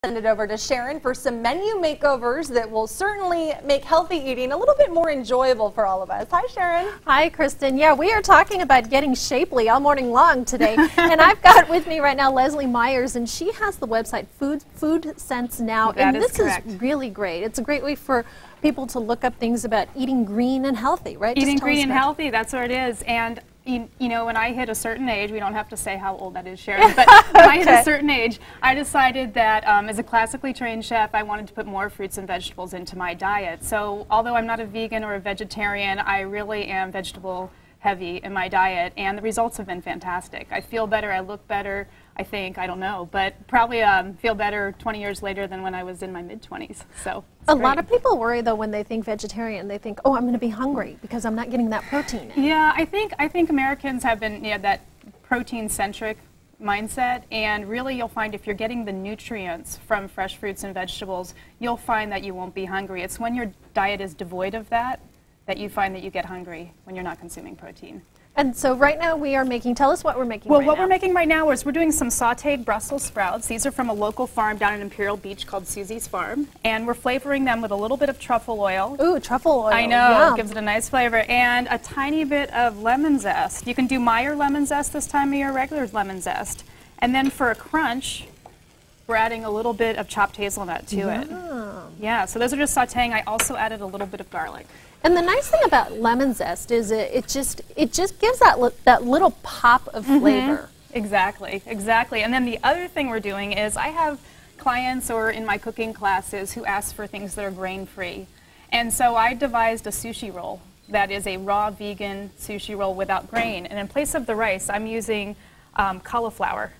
Send it over to Sharon for some menu makeovers that will certainly make healthy eating a little bit more enjoyable for all of us. Hi, Sharon. Hi, Kristen. Yeah, we are talking about getting shapely all morning long today. And I've got with me right now Leslie Myers, and she has the website Food Sense Now. That and is this correct. is really great. It's a great way for people to look up things about eating green and healthy, right? Eating Just tell us green and about healthy, that's what it is. And you know, when I hit a certain age, we don't have to say how old that is, Sharon, but when I hit a certain age, I decided that as a classically trained chef, I wanted to put more fruits and vegetables into my diet. So although I'm not a vegan or a vegetarian, I really am vegetable heavy in my diet, and the results have been fantastic. I feel better, I look better, I think, I don't know, but probably feel better 20 years later than when I was in my mid-20s. So A lot of people worry, though, when they think vegetarian. They think, oh, I'm going to be hungry because I'm not getting that protein in. Yeah, I think Americans have been that protein-centric mindset, and really you'll find if you're getting the nutrients from fresh fruits and vegetables, you'll find that you won't be hungry. It's when your diet is devoid of that you find that you get hungry when you're not consuming protein. And so right now we are making, tell us what we're making Well, right what now. we're making right now is we're doing some sauteed Brussels sprouts. These are from a local farm down in Imperial Beach called Susie's Farm, and we're flavoring them with a little bit of truffle oil. Ooh, truffle oil. I know, Yum. it gives it a nice flavor, and a tiny bit of lemon zest. You can do Meyer lemon zest this time of year, regular lemon zest. And then for a crunch, we're adding a little bit of chopped hazelnut to it. Yeah, so those are just sauteing. I also added a little bit of garlic. And the nice thing about lemon zest is it just gives that little pop of flavor. Exactly, exactly. And then the other thing we're doing is I have clients or in my cooking classes who ask for things that are grain-free. And so I devised a sushi roll that is a raw vegan sushi roll without grain. And in place of the rice, I'm using cauliflower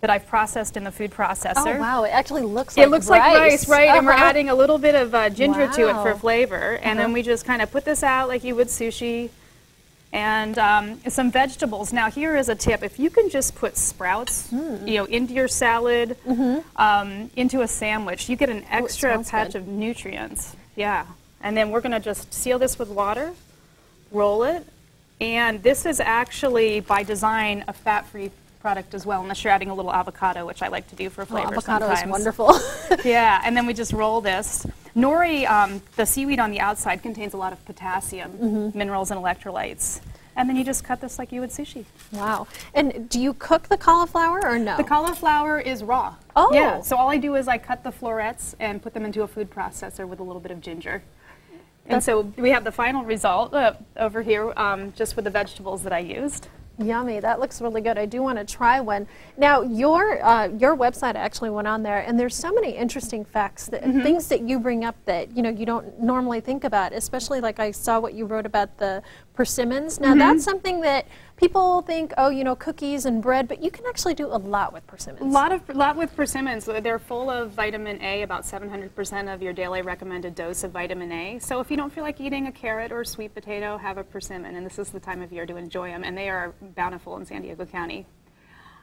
that I've processed in the food processor. Oh, wow. It actually looks like rice. It looks like rice, right? And we're adding a little bit of ginger to it for Wow. flavor. And then we just kind of put this out like you would sushi. And some vegetables. Now, here is a tip. If you can just put sprouts, you know, into your salad, into a sandwich, you get an extra patch of nutrients. Yeah. And then we're going to just seal this with water, roll it. And this is actually, by design, a fat-free product as well, unless you're adding a little avocado, which I like to do for flavor avocado sometimes. is wonderful. Yeah, and then we just roll this. Nori, the seaweed on the outside, contains a lot of potassium, minerals, and electrolytes. And then you just cut this like you would sushi. Wow. And do you cook the cauliflower or no? The cauliflower is raw. Oh. Yeah, so all I do is I cut the florets and put them into a food processor with a little bit of ginger. And so we have the final result over here, just with the vegetables that I used. Yummy. That looks really good. I do want to try one. Now, your website, I actually went on there, and there's so many interesting facts, things that you bring up that, you know, you don't normally think about, especially like I saw what you wrote about the persimmons. Now, that's something that people think, oh, you know, cookies and bread, but you can actually do a lot with persimmons. A lot with persimmons. They're full of vitamin A, about 700% of your daily recommended dose of vitamin A. So if you don't feel like eating a carrot or a sweet potato, have a persimmon, and this is the time of year to enjoy them, and they are bountiful in San Diego County.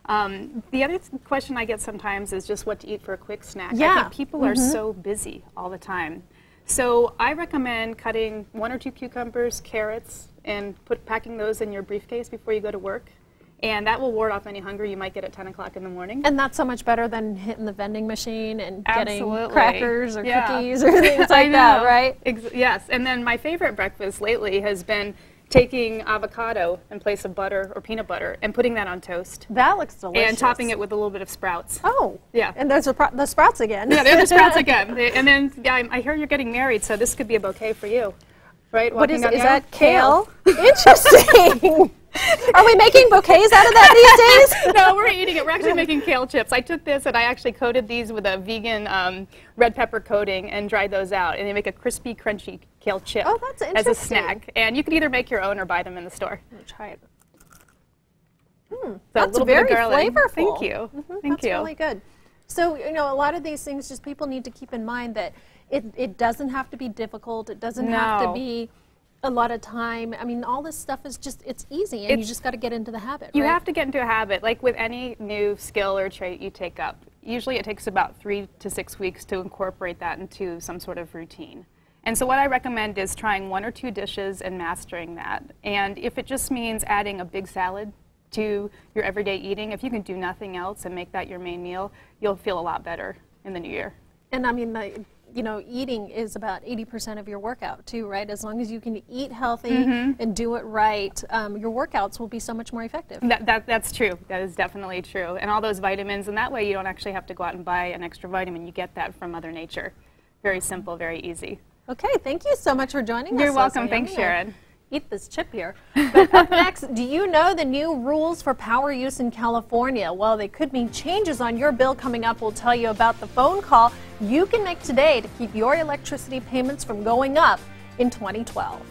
The other question I get sometimes is just what to eat for a quick snack. Yeah. I think people are so busy all the time. So I recommend cutting 1 or 2 cucumbers, carrots, and packing those in your briefcase before you go to work. And that will ward off any hunger you might get at 10 o'clock in the morning. And that's so much better than hitting the vending machine and getting Absolutely. crackers or cookies or things like that, right? Yes, and then my favorite breakfast lately has been taking avocado in place of butter or peanut butter and putting that on toast. That looks delicious. And topping it with a little bit of sprouts. Oh. Yeah. And there's the sprouts again. Yeah, there's the sprouts again. And then, yeah, I hear you're getting married, so this could be a bouquet for you. Right? What is Walking is down the aisle? that? Kale? Interesting. Are we making bouquets out of that these days? No, we're eating it. We're actually making kale chips. I took this and I actually coated these with a vegan red pepper coating and dried those out. And they make a crispy, crunchy kale chip Oh, that's as a interesting. snack. And you can either make your own or buy them in the store. I'm going to try it. So That's a little very bit of garlic. flavorful. Thank you. Thank That's you. really good. So, you know, a lot of these things just people need to keep in mind that it doesn't have to be difficult. It doesn't have to No. be a lot of time. I mean, all this stuff is just, it's easy, and you just got to get into the habit, You right? have to get into a habit. Like with any new skill or trait you take up, usually it takes about 3 to 6 weeks to incorporate that into some sort of routine. And so what I recommend is trying 1 or 2 dishes and mastering that. And if it just means adding a big salad to your everyday eating, if you can do nothing else and make that your main meal, you'll feel a lot better in the new year. And I mean, you know, eating is about 80% of your workout too, right? As long as you can eat healthy and do it right, your workouts will be so much more effective. That's true. That is definitely true. And all those vitamins, and that way you don't actually have to go out and buy an extra vitamin. You get that from Mother Nature. Very simple, very easy. Okay, thank you so much for joining us. You're welcome. Thanks, Sharon. Eat this chip here. But up next, do you know the new rules for power use in California? Well, they could mean changes on your bill coming up. We'll tell you about the phone call you can make today to keep your electricity payments from going up in 2012.